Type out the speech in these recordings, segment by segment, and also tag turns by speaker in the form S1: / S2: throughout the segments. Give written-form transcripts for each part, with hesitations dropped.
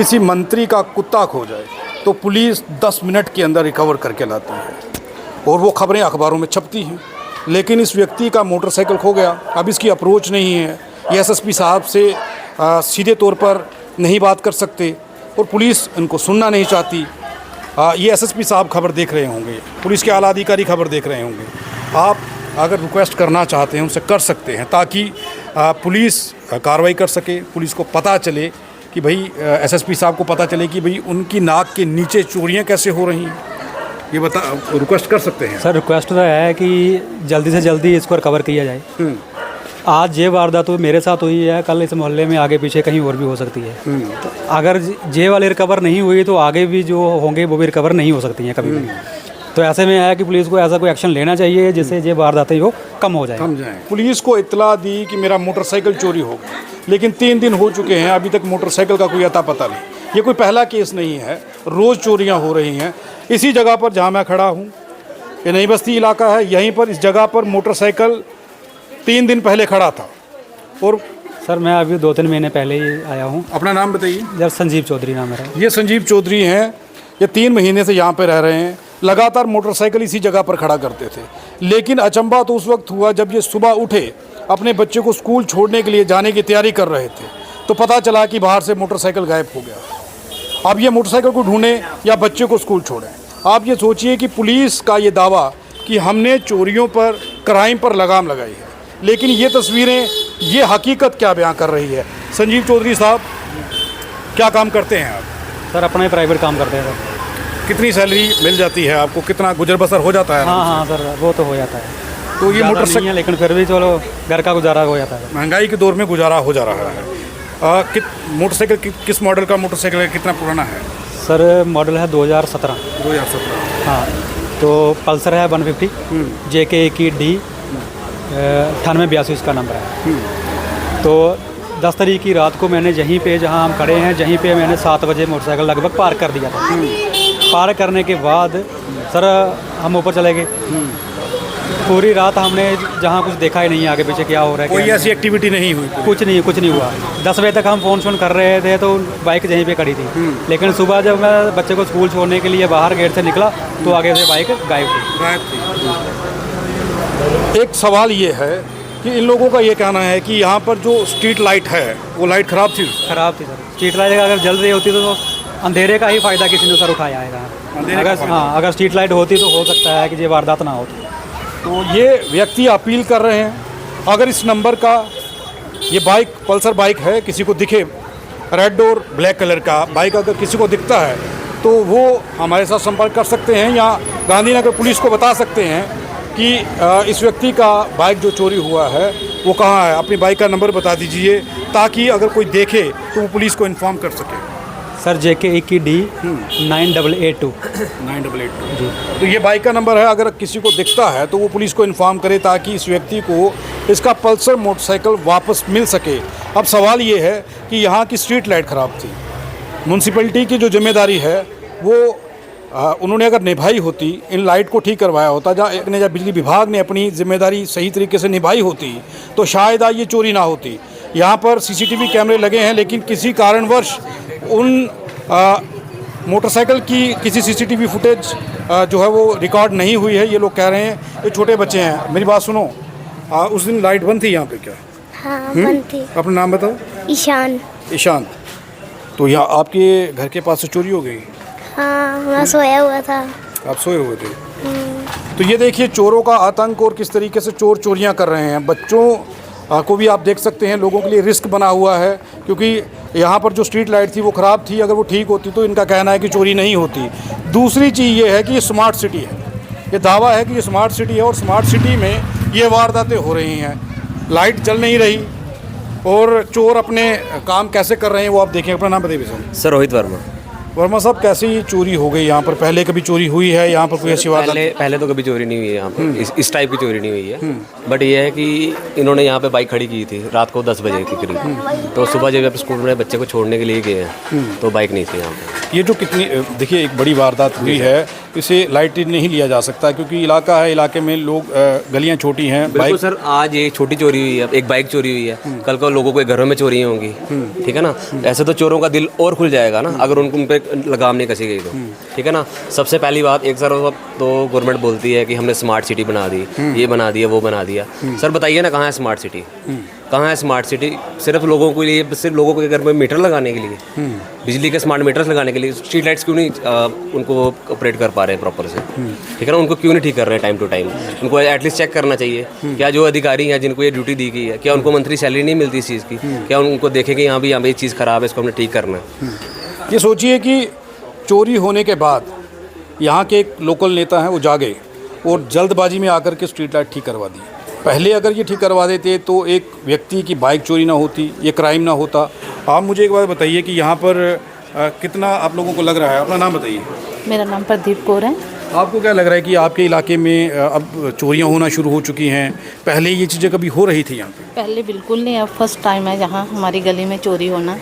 S1: किसी मंत्री का कुत्ता खो जाए तो पुलिस 10 मिनट के अंदर रिकवर करके लाती है और वो खबरें अखबारों में छपती हैं। लेकिन इस व्यक्ति का मोटरसाइकिल खो गया, अब इसकी अप्रोच नहीं है, ये एसएसपी साहब से सीधे तौर पर नहीं बात कर सकते और पुलिस इनको सुनना नहीं चाहती। ये एसएसपी साहब खबर देख रहे होंगे, पुलिस के आला अधिकारी खबर देख रहे होंगे। आप अगर रिक्वेस्ट करना चाहते हैं उनसे कर सकते हैं ताकि पुलिस कार्रवाई कर सके, पुलिस को पता चले कि भाई एसएसपी साहब को पता चले कि भाई उनकी नाक के नीचे चोरियां कैसे हो रही हैं। ये रिक्वेस्ट कर सकते हैं
S2: सर। रिक्वेस्ट तो है कि जल्दी से जल्दी इसको रिकवर किया जाए। आज ये वारदात तो मेरे साथ हुई है, कल इस मोहल्ले में आगे पीछे कहीं और भी हो सकती है। तो अगर जे वाले रिकवर नहीं हुई तो आगे भी जो होंगे वो भी रिकवर नहीं हो सकती हैं कभी भी। तो ऐसे में है कि पुलिस को ऐसा कोई एक्शन लेना चाहिए जिससे ये वारदातें वो कम हो जाए।
S1: पुलिस को इत्तला दी कि मेरा मोटरसाइकिल चोरी हो गया, लेकिन 3 दिन हो चुके हैं, अभी तक मोटरसाइकिल का कोई अता पता नहीं। ये कोई पहला केस नहीं है, रोज़ चोरियां हो रही हैं। इसी जगह पर जहां मैं खड़ा हूं, ये नई बस्ती इलाका है, यहीं पर इस जगह पर मोटरसाइकिल 3 दिन पहले खड़ा था। और
S2: सर मैं अभी 2-3 महीने पहले ही आया हूँ।
S1: अपना नाम बताइए।
S2: सर संजीव चौधरी नाम है।
S1: ये संजीव चौधरी हैं, ये 3 महीने से यहाँ पे रह रहे हैं। लगातार मोटरसाइकिल इसी जगह पर खड़ा करते थे, लेकिन अचंभा तो उस वक्त हुआ जब ये सुबह उठे, अपने बच्चे को स्कूल छोड़ने के लिए जाने की तैयारी कर रहे थे, तो पता चला कि बाहर से मोटरसाइकिल गायब हो गया। अब ये मोटरसाइकिल को ढूंढें या बच्चे को स्कूल छोड़ें। आप ये सोचिए कि पुलिस का ये दावा कि हमने चोरियों पर, क्राइम पर लगाम लगाई है, लेकिन ये तस्वीरें, ये हकीकत क्या बयां कर रही है। संजीव चौधरी साहब, क्या काम करते हैं आप?
S2: सर अपना ही प्राइवेट काम करते हैं सर।
S1: कितनी सैलरी मिल जाती है आपको, कितना गुजर बसर हो जाता है?
S2: हाँ सर वो तो हो जाता है।
S1: तो ये मोटरसाइकिल,
S2: लेकिन फिर भी चलो घर का गुजारा हो जाता है।
S1: महंगाई के दौर में गुजारा हो जा रहा है। मोटरसाइकिल किस मॉडल का मोटरसाइकिल है, कितना पुराना है?
S2: सर मॉडल है 2017।
S1: 2017।
S2: हाँ, तो पल्सर है 150 JK 21D 9882 इसका नंबर है। तो 10 तारीख की रात को मैंने यहीं पे, जहाँ हम खड़े हैं, यहीं पे मैंने 7 बजे मोटरसाइकिल लगभग पार्क कर दिया था। पार्क करने के बाद सर हम ऊपर चले गए। पूरी रात हमने जहाँ कुछ देखा ही नहीं आगे पीछे क्या हो रहा है।
S1: कोई ऐसी एक्टिविटी नहीं हुई?
S2: कुछ नहीं हुआ। 10 बजे तक हम फ़ोन कर रहे थे तो बाइक यहीं पे खड़ी थी। लेकिन सुबह जब मैं बच्चे को स्कूल छोड़ने के लिए बाहर गेट से निकला तो आगे से बाइक गायब थी।
S1: एक सवाल ये है कि इन लोगों का ये कहना है कि यहाँ पर जो स्ट्रीट लाइट है वो लाइट ख़राब थी
S2: सर। स्ट्रीट लाइट अगर जल रही होती तो अंधेरे का ही फ़ायदा किसी ने सर उठाया है। अगर स्ट्रीट लाइट होती तो हो सकता है कि ये वारदात ना होती।
S1: तो ये व्यक्ति अपील कर रहे हैं, अगर इस नंबर का, ये बाइक पल्सर बाइक है, किसी को दिखे, रेड और ब्लैक कलर का बाइक अगर किसी को दिखता है तो वो हमारे साथ संपर्क कर सकते हैं या गांधीनगर पुलिस को बता सकते हैं कि इस व्यक्ति का बाइक जो चोरी हुआ है वो कहाँ है। अपनी बाइक का नंबर बता दीजिए ताकि अगर कोई देखे तो वो पुलिस को इन्फॉर्म कर सके।
S2: सर JK 21D 9882
S1: जी। तो ये बाइक का नंबर है, अगर किसी को दिखता है तो वो पुलिस को इन्फॉर्म करे ताकि इस व्यक्ति को इसका पल्सर मोटरसाइकिल वापस मिल सके। अब सवाल ये है कि यहाँ की स्ट्रीट लाइट ख़राब थी, म्यूनसिपैलिटी की जो जिम्मेदारी है वो उन्होंने अगर निभाई होती, इन लाइट को ठीक करवाया होता, या बिजली विभाग ने अपनी जिम्मेदारी सही तरीके से निभाई होती तो शायद ये चोरी ना होती। यहाँ पर CCTV कैमरे लगे हैं, लेकिन किसी कारणवश उन मोटरसाइकिल की किसी CCTV फुटेज जो है वो रिकॉर्ड नहीं हुई है। ये लोग कह रहे हैं, ये छोटे बच्चे हैं। मेरी बात सुनो, उस दिन लाइट बंद थी यहाँ पे क्या?
S3: हाँ बंद थी।
S1: अपना नाम बताओ। ईशान। तो यहाँ आपके घर के पास से चोरी हो गई?
S3: हाँ, मैं सोया हुआ था।
S1: आप सोए हुए थे? तो ये देखिए चोरों का आतंक और किस तरीके से चोर चोरियां कर रहे हैं। बच्चों को भी आप देख सकते हैं, लोगों के लिए रिस्क बना हुआ है, क्योंकि यहाँ पर जो स्ट्रीट लाइट थी वो ख़राब थी। अगर वो ठीक होती तो इनका कहना है कि चोरी नहीं होती। दूसरी चीज़ ये है कि ये स्मार्ट सिटी है, ये दावा है कि ये स्मार्ट सिटी है और स्मार्ट सिटी में ये वारदातें हो रही हैं। लाइट जल नहीं रही और चोर अपने काम कैसे कर रहे हैं वो आप देखें। अपना नाम बताइए
S4: सर। रोहित वर्मा
S1: साहब, कैसे ये चोरी हो गई यहाँ पर? पहले कभी चोरी हुई है यहाँ पर कोई ऐसी वारदात?
S4: पहले तो कभी चोरी नहीं हुई है यहाँ पर, इस टाइप की चोरी नहीं हुई है। बट ये है कि इन्होंने यहाँ पे बाइक खड़ी की थी रात को 10 बजे के करीब। तो सुबह जब स्कूल में बच्चे को छोड़ने के लिए गए हैं तो बाइक नहीं थी यहाँ पे।
S1: ये जो कितनी, देखिए एक बड़ी वारदात हुई है, इसे लाइटली नहीं लिया जा सकता, क्योंकि इलाका है, इलाके में लोग गलियां छोटी हैं।
S4: बिल्कुल सर, आज ये छोटी चोरी हुई है, एक बाइक चोरी हुई है, कल को लोगों के घरों में चोरी होंगी, ठीक है ना। ऐसे तो चोरों का दिल और खुल जाएगा ना अगर उन पे लगाम नहीं कसी गई तो, ठीक है ना। सबसे पहली बात, एक सर तो गवर्नमेंट बोलती है कि हमने स्मार्ट सिटी बना दी, ये बना दिया, वो बना दिया। सर बताइए ना, कहाँ है स्मार्ट सिटी? कहाँ है स्मार्ट सिटी? सिर्फ लोगों के लिए, सिर्फ लोगों के घर में मीटर लगाने के लिए, बिजली के स्मार्ट मीटर्स लगाने के लिए। स्ट्रीट लाइट्स क्यों नहीं उनको ऑपरेट कर पा रहे हैं प्रॉपर से, ठीक है ना। उनको क्यों नहीं ठीक कर रहे हैं टाइम टू टाइम? उनको एटलीस्ट चेक करना चाहिए, क्या जो अधिकारी हैं जिनको ये ड्यूटी दी गई है, क्या उनको मंथली सैलरी नहीं मिलती इस चीज़ की? क्या उनको देखें कि यहाँ भी ये चीज़ ख़राब है, इसको हमने ठीक करना है।
S1: ये सोचिए कि चोरी होने के बाद यहाँ के एक लोकल नेता हैं, वो जागे और जल्दबाजी में आकर के स्ट्रीट लाइट ठीक करवा दी। पहले अगर ये ठीक करवा देते तो एक व्यक्ति की बाइक चोरी ना होती, ये क्राइम ना होता। आप मुझे एक बात बताइए कि यहाँ पर कितना आप लोगों को लग रहा है? अपना नाम बताइए।
S5: मेरा नाम प्रदीप कौर है।
S1: आपको क्या लग रहा है कि आपके इलाके में अब चोरियाँ होना शुरू हो चुकी हैं? पहले ये चीज़ें कभी हो रही थी यहाँ पे?
S5: पहले बिल्कुल नहीं, अब फर्स्ट टाइम है यहाँ हमारी गली में चोरी होना।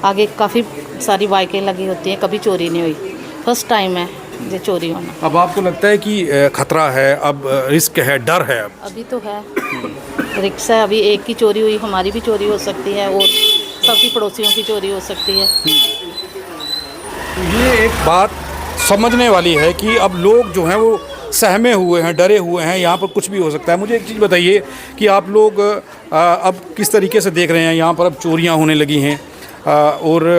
S5: आगे काफ़ी सारी बाइकें लगी होती हैं, कभी चोरी नहीं हुई, फर्स्ट टाइम है ये चोरी होना।
S1: अब आपको लगता है कि खतरा है, अब रिस्क है, डर है? अब
S5: अभी तो है रिक्शा, अभी एक की चोरी हुई, हमारी भी चोरी हो सकती है और सबकी पड़ोसियों की चोरी हो सकती है।
S1: ये एक बात समझने वाली है कि अब लोग जो हैं वो सहमे हुए हैं, डरे हुए हैं, यहाँ पर कुछ भी हो सकता है। मुझे एक चीज़ बताइए कि आप लोग अब किस तरीके से देख रहे हैं? यहाँ पर अब चोरियाँ होने लगी हैं और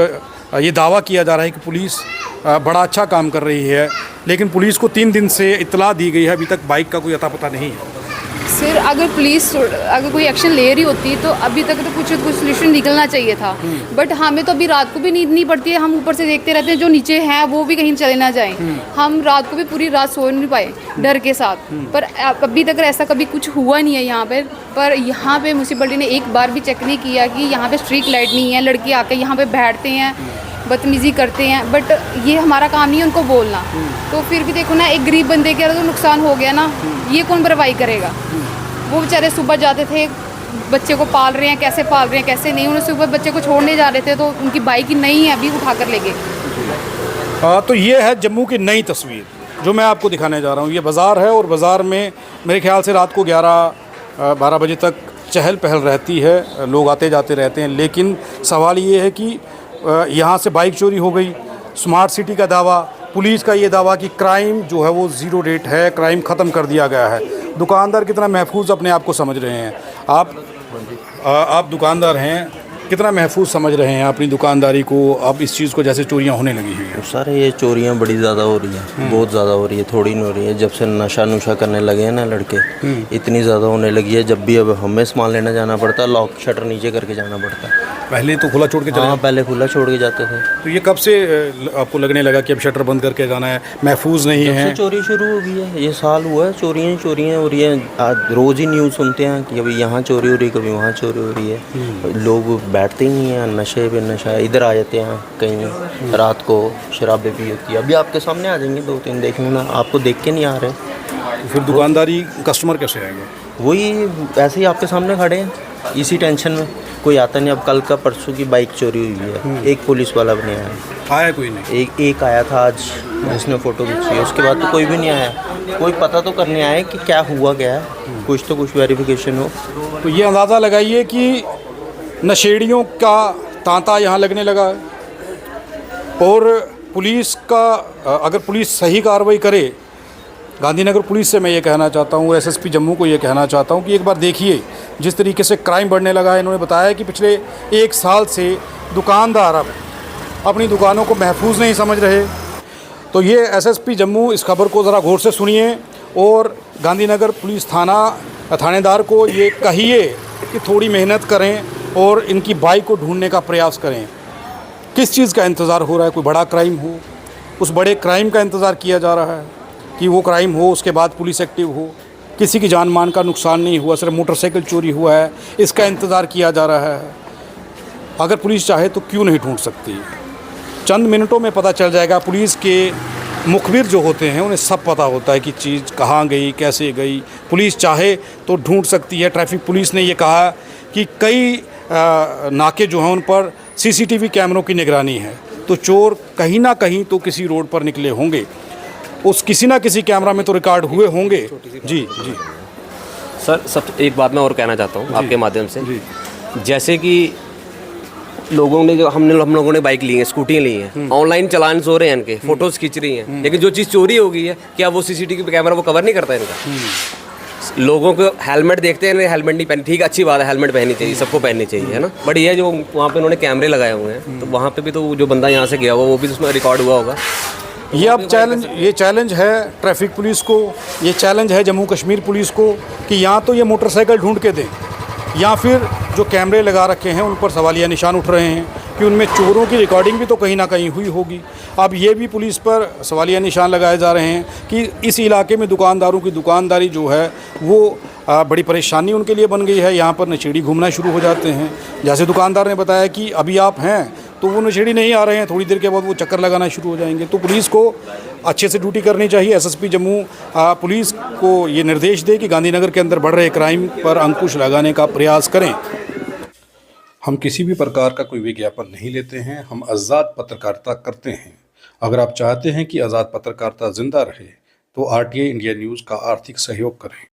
S1: ये दावा किया जा रहा है कि पुलिस बड़ा अच्छा काम कर रही है, लेकिन पुलिस को 3 दिन से इत्तला दी गई है, अभी तक बाइक का कोई अता पता नहीं है।
S6: सर, अगर पुलिस अगर कोई एक्शन ले रही होती तो अभी तक तो कुछ सोल्यूशन निकलना चाहिए था। बट हमें तो अभी रात को भी नींद नहीं पड़ती है, हम ऊपर से देखते रहते हैं जो नीचे हैं वो भी कहीं चले ना जाएं। हम रात को भी पूरी रात सो नहीं पाए डर के साथ। पर अभी तक ऐसा कभी कुछ हुआ नहीं है यहाँ पे। पर यहाँ पे म्यूनसिपलिटी ने एक बार भी चेक नहीं किया कि यहाँ पे स्ट्रीट लाइट नहीं है, लड़के आके यहाँ पे बैठते हैं, बदतमीज़ी करते हैं। बट ये हमारा काम नहीं है उनको बोलना। तो फिर भी देखो ना, एक गरीब बंदे के तो नुकसान हो गया ना, ये कौन भरपाई करेगा? वो बेचारे सुबह जाते थे, बच्चे को पाल रहे हैं, कैसे पाल रहे हैं कैसे नहीं। उन्हें सुबह बच्चे को छोड़ने जा रहे थे तो उनकी बाइक ही नहीं है, अभी उठा कर ले गए।
S1: तो ये है जम्मू की नई तस्वीर जो मैं आपको दिखाने जा रहा हूँ। ये बाज़ार है और बाज़ार में मेरे ख्याल से रात को 11-12 बजे तक चहल पहल रहती है, लोग आते जाते रहते हैं। लेकिन सवाल ये है कि यहाँ से बाइक चोरी हो गई, स्मार्ट सिटी का दावा, पुलिस का ये दावा कि क्राइम जो है वो ज़ीरो रेट है, क्राइम ख़त्म कर दिया गया है। दुकानदार कितना महफूज अपने आप को समझ रहे हैं? आप दुकानदार हैं, कितना महफूज समझ रहे हैं अपनी दुकानदारी को अब इस चीज़ को, जैसे चोरियां होने लगी हैं?
S7: सर, ये चोरियां बड़ी ज़्यादा हो रही हैं, बहुत ज़्यादा हो रही है, थोड़ी नहीं हो रही है। जब से नशा नुशा करने लगे हैं ना लड़के, इतनी ज़्यादा होने लगी है। जब भी अब हमें सामान लेना जाना पड़ता है, लॉक शटर नीचे करके जाना पड़ता है।
S1: पहले तो खुला छोड़ के चले?
S7: हाँ, पहले खुला छोड़ के जाते थे।
S1: तो ये कब से आपको लगने लगा कि अब शटर बंद करके जाना है, महफूज नहीं है?
S7: चोरी शुरू हो गई है, ये साल हुआ है, चोरियाँ हो रही हैं। आज रोज़ ही न्यूज़ सुनते हैं कि कभी यहाँ चोरी हो रही है, कभी वहाँ चोरी हो रही है। लोग बैठते ही नहीं हैं, नशे पे नशा, इधर आ जाते हैं कहीं रात को, शराबें पी होती है। अभी आपके सामने आ जाएंगे 2-3, देख लेना, आपको देख के नहीं आ रहे।
S1: तो फिर दुकानदारी कस्टमर कैसे आएंगे?
S7: वही ऐसे ही आपके सामने खड़े हैं, इसी टेंशन में कोई आता नहीं। अब कल का परसों की बाइक चोरी हुई है, एक पुलिस वाला भी नहीं आया।
S1: कोई नहीं?
S7: एक आया था आज, जिसने फ़ोटो खींची है, उसके बाद तो कोई भी नहीं आया। कोई पता तो करने आया कि क्या हुआ क्या है, कुछ तो कुछ वेरिफिकेशन हो।
S1: तो ये अंदाज़ा लगाइए कि नशेड़ियों का तांता यहाँ लगने लगा है। और पुलिस का अगर पुलिस सही कार्रवाई करे, गांधीनगर पुलिस से मैं ये कहना चाहता हूँ, एसएसपी जम्मू को ये कहना चाहता हूँ कि एक बार देखिए जिस तरीके से क्राइम बढ़ने लगा है। इन्होंने बताया कि पिछले 1 साल से दुकानदार अब अपनी दुकानों को महफूज नहीं समझ रहे। तो ये एसएसपी जम्मू, इस खबर को ज़रा गौर से सुनिए और गांधीनगर पुलिस थानेदार को ये कहिए कि थोड़ी मेहनत करें और इनकी बाइक को ढूंढने का प्रयास करें। किस चीज़ का इंतज़ार हो रहा है? कोई बड़ा क्राइम हो, उस बड़े क्राइम का इंतज़ार किया जा रहा है कि वो क्राइम हो, उसके बाद पुलिस एक्टिव हो, किसी की जान मान का नुकसान नहीं हुआ, सिर्फ मोटरसाइकिल चोरी हुआ है, इसका इंतज़ार किया जा रहा है। अगर पुलिस चाहे तो क्यों नहीं ढूंढ सकती? चंद मिनटों में पता चल जाएगा। पुलिस के मुखबिर जो होते हैं उन्हें सब पता होता है कि चीज़ कहाँ गई, कैसे गई। पुलिस चाहे तो ढूंढ सकती है। ट्रैफिक पुलिस ने ये कहा कि कई नाके जो हैं उन पर सीसीटीवी कैमरों की निगरानी है, तो चोर कहीं ना कहीं तो किसी रोड पर निकले होंगे। उस किसी ना किसी कैमरा में तो रिकॉर्ड हुए होंगे। जी जी
S4: सर, सब एक बात मैं और कहना चाहता हूँ आपके माध्यम से। जैसे कि लोगों ने जो हम लोगों ने बाइक ली है, स्कूटी ली है, ऑनलाइन चालान हो रहे हैं इनके, फोटोज़ खींच रही हैं, लेकिन जो चीज़ चोरी हो गई है, क्या वो सीसीटीवी कैमरा वो कवर नहीं करता है इनका? लोगों को हेलमेट देखते हैं, हेलमेट नहीं पहनी, ठीक है, अच्छी बात है, हेलमेट पहननी चाहिए, सबको पहननी चाहिए, है ना। बट ये जो वहाँ पे उन्होंने कैमरे लगाए हुए हैं, तो वहाँ पे भी तो जो बंदा यहाँ से गया हुआ वो भी उसमें रिकॉर्ड हुआ होगा।
S1: ये अब चैलेंज है ट्रैफिक पुलिस को, ये चैलेंज है जम्मू कश्मीर पुलिस को कि या तो ये मोटरसाइकिल ढूंढ के दें, या फिर जो कैमरे लगा रखे हैं उन पर सवालिया निशान उठ रहे हैं कि उनमें चोरों की रिकॉर्डिंग भी तो कहीं ना कहीं हुई होगी। अब ये भी पुलिस पर सवालिया निशान लगाए जा रहे हैं कि इस इलाके में दुकानदारों की दुकानदारी जो है वो बड़ी परेशानी उनके लिए बन गई है। यहाँ पर नशेड़ी घूमना शुरू हो जाते हैं। जैसे दुकानदार ने बताया कि अभी आप हैं तो वो नशेड़ी नहीं आ रहे हैं, थोड़ी देर के बाद वो चक्कर लगाना शुरू हो जाएंगे। तो पुलिस को अच्छे से ड्यूटी करनी चाहिए। एसएसपी जम्मू पुलिस को ये निर्देश दे कि गांधीनगर के अंदर बढ़ रहे क्राइम पर अंकुश लगाने का प्रयास करें। हम किसी भी प्रकार का कोई विज्ञापन नहीं लेते हैं, हम आज़ाद पत्रकारिता करते हैं। अगर आप चाहते हैं कि आज़ाद पत्रकारिता जिंदा रहे तो आरटीआई इंडिया न्यूज़ का आर्थिक सहयोग करें।